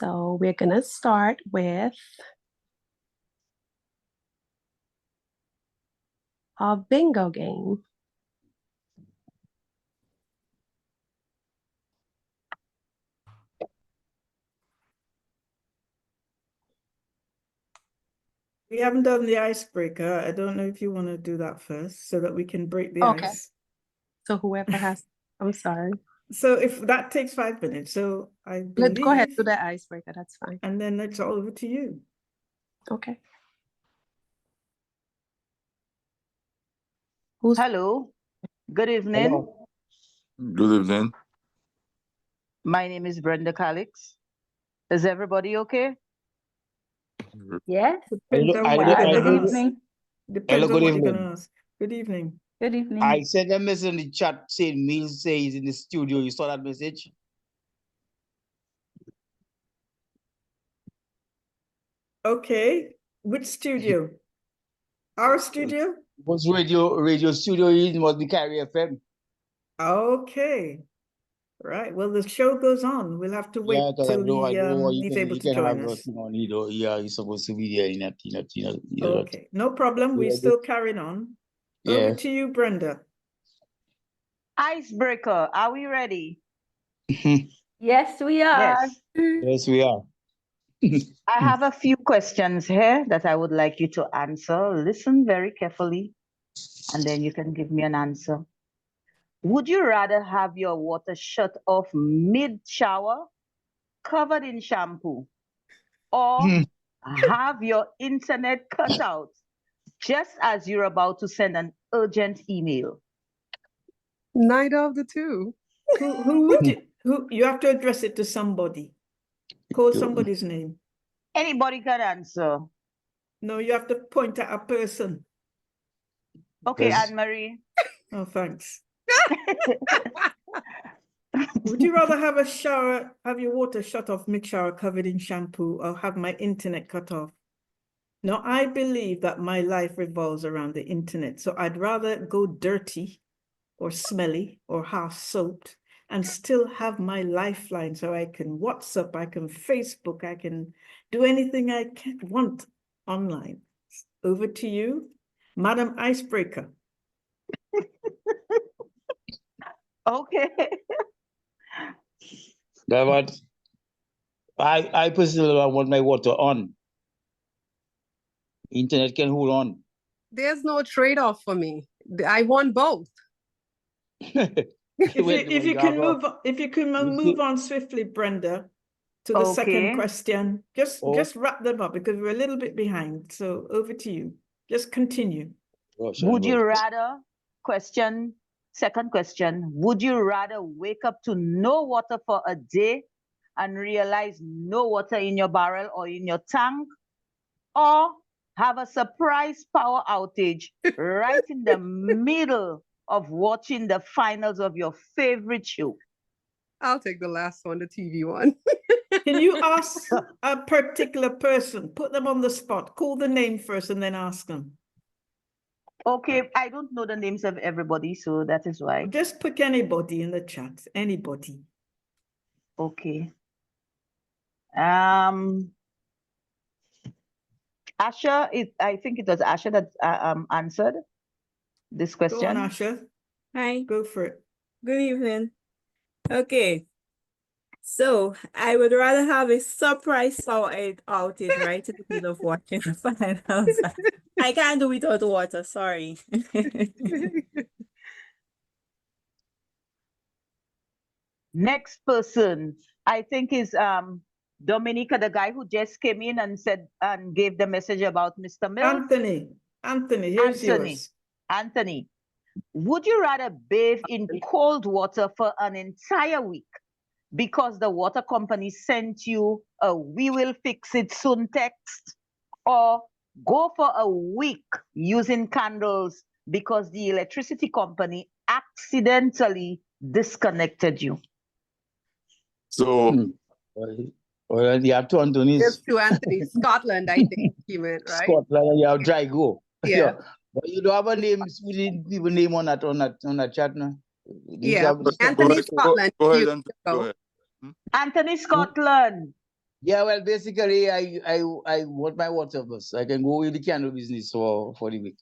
So we're going to start with our bingo game. We haven't done the icebreaker. I don't know if you want to do that first so that we can break the Okay. ice. So whoever has, I'm sorry. So if that takes 5 minutes, so I Let's go ahead believe, to the icebreaker. That's fine. and then it's all over to you. Okay. Hello, good evening. Hello. Good evening. My name is Brenda Calix. Is everybody okay? Yes. Depends on what you're Good gonna ask. evening. Depends Hello, on good what you're evening. gonna ask. Good evening. Good evening. I sent a message in the chat saying Mills says in the studio. You saw that message? Okay. Which studio? Our studio? It was radio studio in was the Carry FM. Okay. Right. Well, the show goes on. We'll have to wait Yeah, because I till know he's able you to can have join a us. thing on yeah, you're supposed to be there in that. Okay. No problem. We're Yeah, still carrying on. Yeah. Over to you, Brenda. Icebreaker, are we ready? Yes, we are. Yes. Yes, we are. I have a few questions here that I would like you to answer. Listen very carefully, and then you can give me an answer. Would you rather have your water shut off mid-shower, covered in shampoo, or have your internet cut out just as you're about to send an urgent email? Neither of the two. Who would you have to address it to somebody. Call somebody's name. Anybody can answer. No, you have to point at a person. Okay, Yes. Anne-Marie. Oh, thanks. Would you rather have your water shut off mid-shower covered in shampoo, or have my internet cut off? Now, I believe that my life revolves around the internet, so I'd rather go dirty or smelly or half soaked and still have my lifeline, so I can WhatsApp, I can Facebook, I can do anything I want online. Over to you, Madam Icebreaker. Okay. That what I personally want my water on. Internet can hold on. There's no trade-off for me. I want both. If you can move on swiftly, Brenda, to the second Okay. question. Just wrap them up because we're a little bit behind. So over to you. Just continue. Would you rather, second question, would you rather wake up to no water for a day and realize no water in your barrel or in your tank, or have a surprise power outage right in the middle of watching the finals of your favorite show? I'll take the last one, the TV one. Can you ask a particular person? Put them on the spot. Call the name first and then ask them. Okay, I don't know the names of everybody, so that is why. Just pick anybody in the chat. Anybody. Okay. Asha, I think it was Asha that answered this question. Go on, Asha. Hi, Go for it. good evening. Okay, so I would rather have a surprise power outage right in the middle of watching the finals. I can't do without water, sorry. Next person, I think is Dominica, the guy who just came in and said and gave the message about Mr. Mills. Anthony, here's yours. Anthony, would you rather bathe in cold water for an entire week because the water company sent you a "we will fix it soon" text, or go for a week using candles because the electricity company accidentally disconnected you? So well, you have to Anthony's It's to Anthony. Scotland, I think he meant, right? Scotland, you have dry go. Yeah. But you don't have a name, people name on that chat now. Yeah. Anthony Scotland. Go ahead, you Anthony. go. Go ahead. Anthony Scotland. Yeah, well, basically, I want my water first. I can go in the candle business for the week.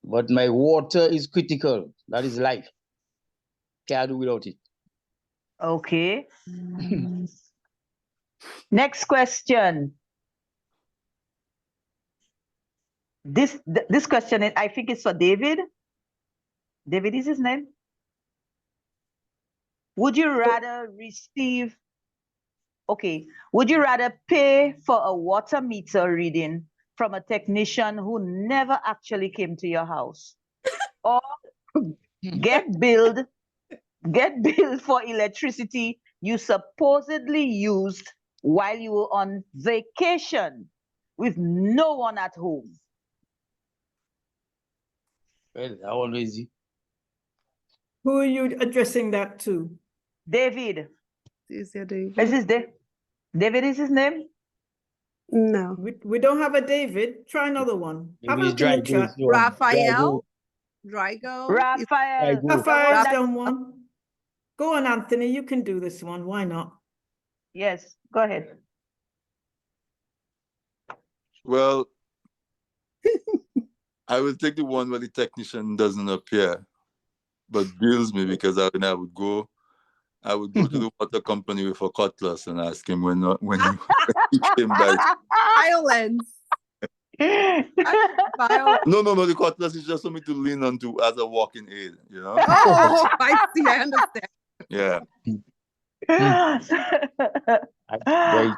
But my water is critical. That is life. Can't do without it. Okay. Next question. This question, I think it's for David. David is his name. Would you rather receive, okay, would you rather pay for a water meter reading from a technician who never actually came to your house, or get billed for electricity you supposedly used while you were on vacation with no one at home? Well, that one easy. Who are you addressing that to? David. Is there David? Is this David is his name? No. We don't have a David. Try another one. How Maybe it's about in the dry chat? goods. Raphael? Drygo? Raphael. Good. Sapphire's that- done one. Go on, Anthony. You can do this one. Why not? Yes, go ahead. Well, I will take the one where the technician doesn't appear, but bills me, because I would go to the water company with a cutlass and ask him when he came by. Violence. Violence. No, the cutlass is just for me to lean onto as a walking aid, you know? Oh, I see. I understand. Yeah. Right.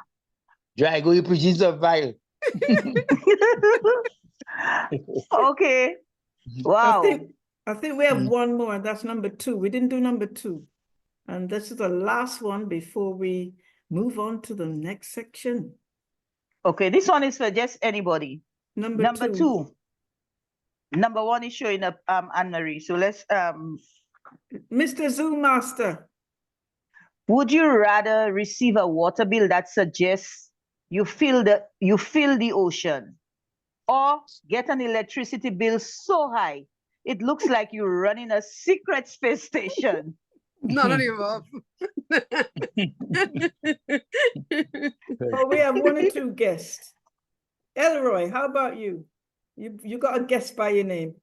Dry go, you produce a vile. Okay. Wow. I think we have one more, and that's number 2. We didn't do number 2. And this is the last one before we move on to the next section. Okay, this one is for just anybody. Number two. Number 1 is showing up, Anne-Marie. So let's Mr. Zoom Master. would you rather receive a water bill that suggests you fill the ocean, or get an electricity bill so high it looks like you're running a secret space station? None of the above. Oh, we have 1 or 2 guests. Elroy, how about you? You got a guest by your name.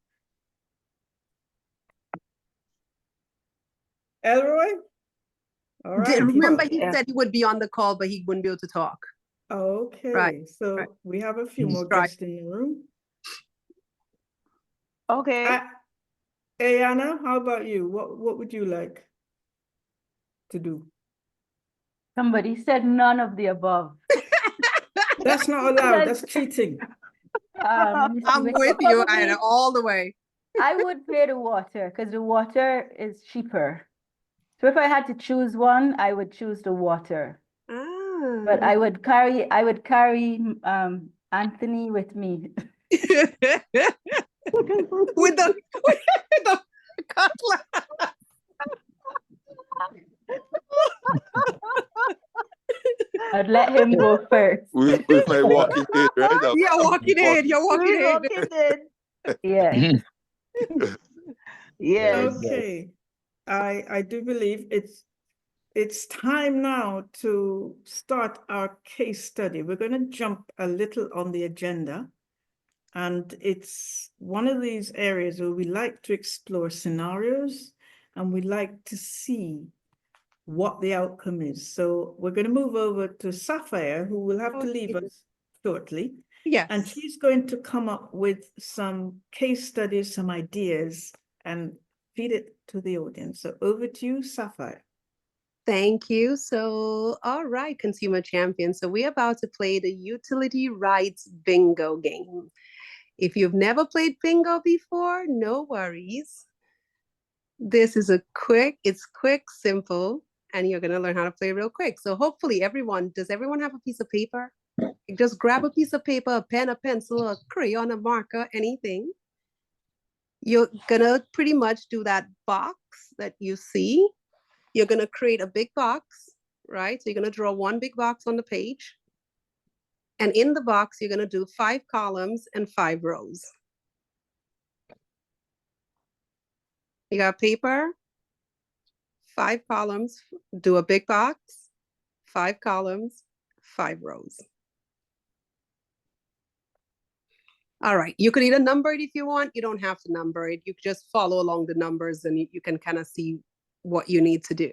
Elroy? All right. Remember, he Yeah. said he would be on the call, but he wouldn't be able to talk. Okay, Right, so right. we have a few more Right. guests in the room. Okay. Hey, Anna, how about you? What would you like to do? Somebody said none of the above. That's not allowed. That's cheating. Let me see, I'm which with one you, probably- Ida, all the way. I would pay the water because the water is cheaper. So if I had to choose one, I would choose the water. But Ah. I would carry Anthony with me. with the cutlass. I'd let him go first. With my walking aid, right? Yeah, walking in. You're walking in. Walking in. Yeah. Yes. Okay. I do believe it's time now to start our case study. We're going to jump a little on the agenda. And it's one of these areas where we like to explore scenarios and we like to see what the outcome is. So we're going to move over to Sapphire, who will have to leave us shortly. Yes. And she's going to come up with some case studies, some ideas, and feed it to the audience. So over to you, Sapphire. Thank you. So, all right, consumer champions. So we're about to play the utility rights bingo game. If you've never played bingo before, no worries. This is it's quick, simple, and you're going to learn how to play real quick. So hopefully does everyone have a piece of paper? Just grab a piece of paper, a pen, a pencil, a crayon, a marker, anything. You're going to pretty much do that box that you see. You're going to create a big box, right? So you're going to draw one big box on the page. And in the box, you're going to do 5 columns and 5 rows. You got paper, 5 columns, do a big box, 5 columns, 5 rows. All right, you could either number it if you want. You don't have to number it. You just follow along the numbers and you can kind of see what you need to do.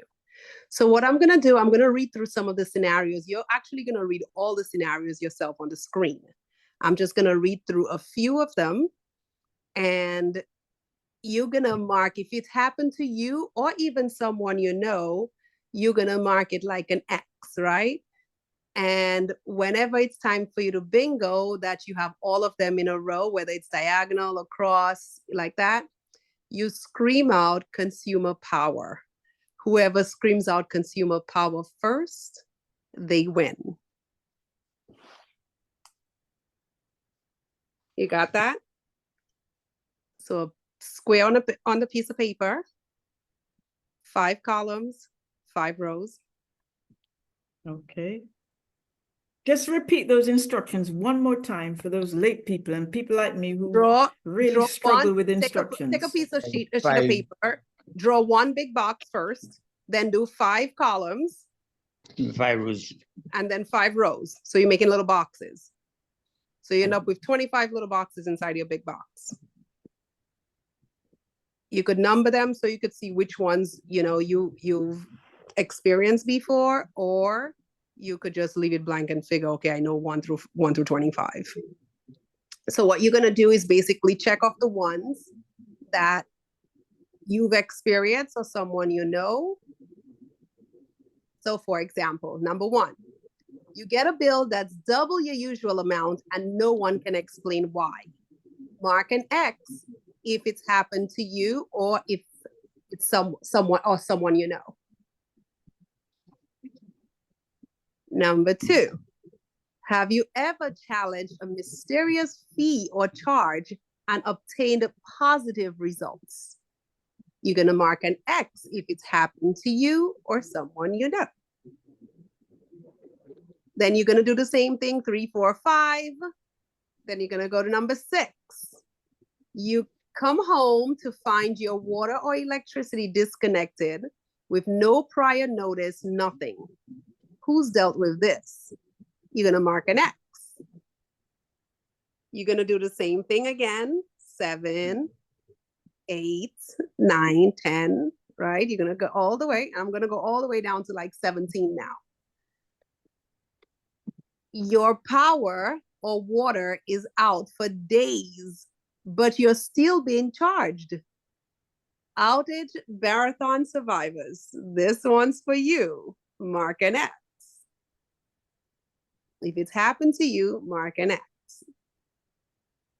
So what I'm going to do, I'm going to read through some of the scenarios. You're actually going to read all the scenarios yourself on the screen. I'm just going to read through a few of them, and you're going to mark if it happened to you or even someone you know, you're going to mark it like an X, right? And whenever it's time for you to bingo, that you have all of them in a row, whether it's diagonal or cross, like that, you scream out consumer power. Whoever screams out consumer power first, they win. You got that? So a square on the piece of paper, 5 columns, 5 rows. Okay. Just repeat those instructions one more time for those late people and people like me who really struggle with instructions. Take a piece of sheet of paper, draw 1 big box first, then do 5 columns. 5 rows. And then 5 rows. So you're making little boxes. So you end up with 25 little boxes inside your big box. You could number them so you could see which ones, you know, you've experienced before, or you could just leave it blank and figure, okay, I know 1 through 25. So what you're gonna do is basically check off the ones that you've experienced or someone you know. So for example, number 1, you get a bill that's double your usual amount and no one can explain why. Mark an X if it's happened to you or if it's someone you know. Number 2, have you ever challenged a mysterious fee or charge and obtained positive results? You're going to mark an X if it's happened to you or someone you know. Then you're going to do the same thing, 3, 4, 5. Then you're going to go to number 6. You come home to find your water or electricity disconnected with no prior notice, nothing. Who's dealt with this? You're going to mark an X. You're going to do the same thing again, 7, 8, 9, 10, right? You're going to go all the way. I'm going to go all the way down to like 17 now. Your power or water is out for days, but you're still being charged. Outage marathon survivors, this one's for you. Mark an X. If it's happened to you, mark an X.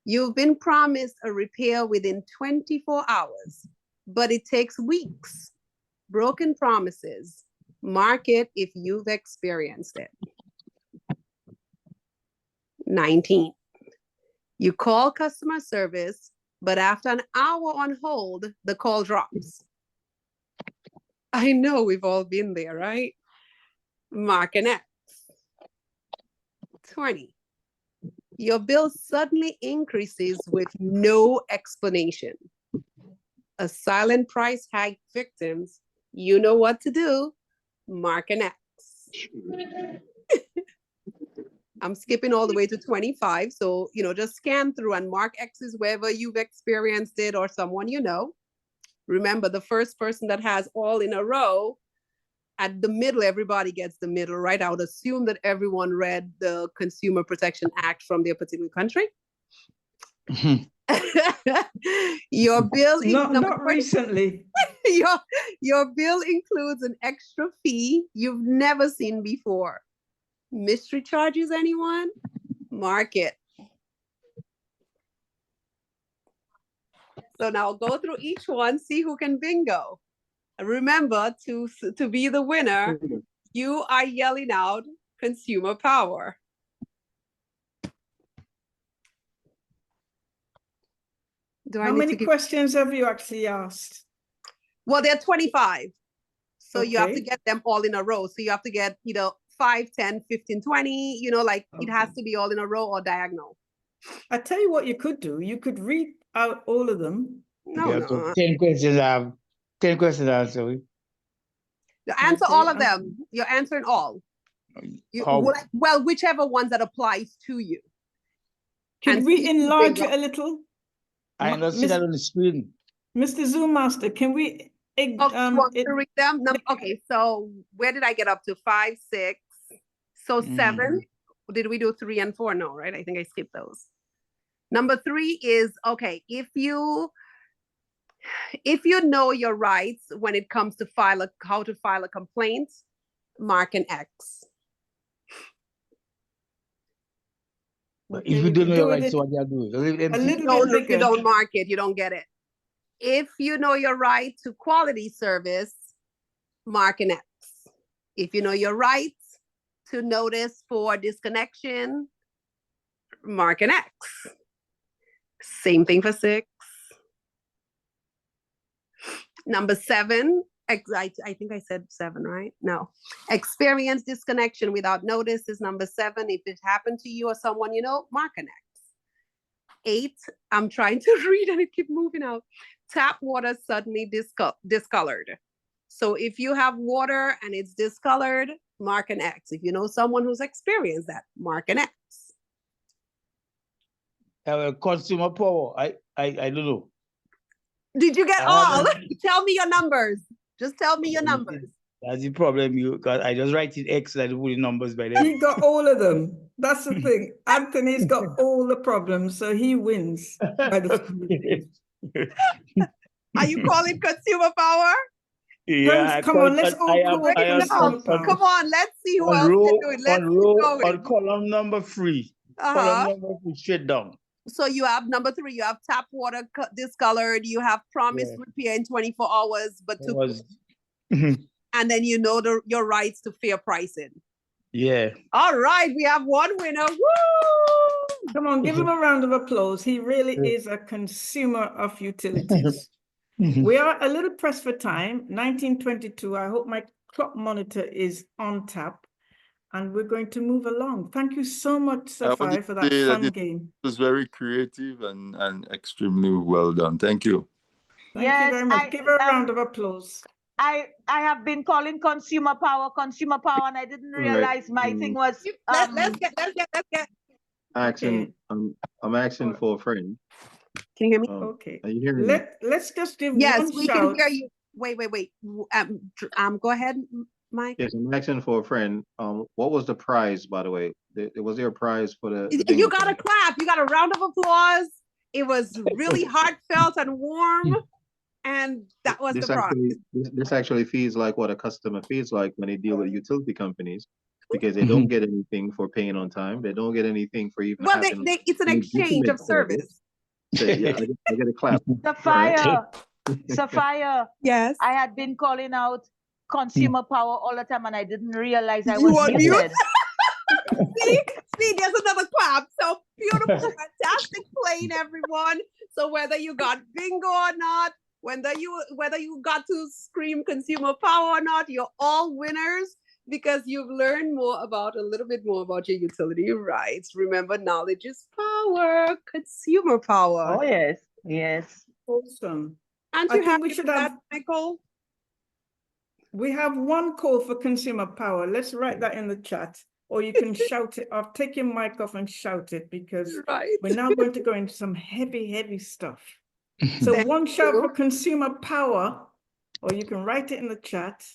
You've been promised a repair within 24 hours, but it takes weeks. Broken promises. Mark it if you've experienced it. 19. You call customer service, but after an hour on hold, the call drops. I know we've all been there, right? Mark an X. 20. Your bill suddenly increases with no explanation. A silent price hike victims, you know what to do. Mark an X. I'm skipping all the way to 25. So, you know, just scan through and mark X's wherever you've experienced it or someone you know. Remember, the first person that has all in a row, at the middle, everybody gets the middle, right? I would assume that everyone read the Consumer Protection Act from their particular country. Your bill not recently. your bill includes an extra fee you've never seen before. Mystery charges, anyone? Mark it. So now go through each one, see who can bingo. Remember, to be the winner, you are yelling out consumer power. How many questions have you actually asked? Well, there are 25. So you have to get them all in a row. So you have to get, 5, 10, 15, 20, like it has to be all in a row or diagonal. I tell you what you could do. You could read out all of them. No. 10 questions. 10 questions answer. You answer all of them. You're answering all. How? Well, whichever ones that applies to you. Can And we enlarge bingo. it a little? I don't see that on the screen. Mr. Zoom Master, can we You want me to read them? Okay, so where did I get up to? 5, 6. So 7. Did we do 3 and 4? No, right? I think I skipped those. Number 3 is, okay, if you know your rights when it comes to how to file a complaint, mark an X. But if you don't know your rights, what you do? If you don't mark it, you don't get it. If you know your right to quality service, mark an X. If you know your rights to notice for disconnection, mark an X. Same thing for 6. Number 7, I think I said 7, right? No. Experience disconnection without notice is number 7. If it happened to you or someone you know, mark an X. 8, I'm trying to read and it keeps moving out. Tap water suddenly discolored. So if you have water and it's discolored, mark an X. If you know someone who's experienced that, mark an X. Consumer power, I don't know. Did you get all? Tell me your numbers. Just tell me your numbers. That's the problem, because I just write in X and I don't put the numbers by them. He got all of them. That's the thing. Anthony's got all the problems, so he wins. By the Are you calling consumer power? Yeah, come on, let's all call consumer power. Come on, let's see who else can do it. Let's keep going. On column number 3. Column number 3, straight down. So you have number 3, you have tap water discolored, you have promised repair in 24 hours, but and then you know your rights to fair pricing. Yeah. All right, we have one winner. Woo! Come on, give him a round of applause. He really is a consumer of utilities. We are a little pressed for time. 1922. I hope my clock monitor is on tap. And we're going to move along. Thank you so much, Sapphire, for that fun game. It was very creative and extremely well done. Thank you. Thank you very much. Give her a round of applause. I have been calling consumer power, and I didn't realize my thing was. Let's get. Action. I'm asking for a friend. Can you hear me? Okay. Are you hearing me? Let's just give yes, one we shout. can hear you. Wait. Go ahead, Mike. Yes, I'm asking for a friend. What was the prize, by the way? Was there a prize for the you got a clap. You got a round of applause. It was really heartfelt and warm. And that was the prize. This actually feels like what a customer feels like when they deal with utility companies, because they don't get anything for paying on time. They don't get anything for even having it's an exchange of service. So, yeah, I get a clap. Sapphire. Yes. I had been calling out consumer power all the time and I didn't realize I was muted. See, there's another clap. So beautiful, fantastic playing, everyone. So whether you got bingo or not, whether you got to scream consumer power or not, you're all winners because you've learned a little bit more about your utility rights. Remember, knowledge is power, consumer power. Oh, yes. Awesome. And I think we should have, Michael? We have one call for consumer power. Let's write that in the chat. Or you can shout it off. Take your mic off and shout it because we're now going to go into some heavy stuff. So one shout for consumer power, or you can write it in the chat.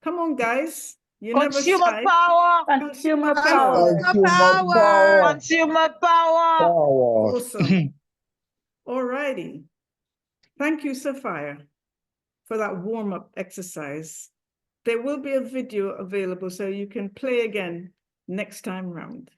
Come on, guys. Consumer power. Consumer power. Consumer power. Awesome. All righty. Thank you, Sapphire, for that warm-up exercise. There will be a video available so you can play again next time round.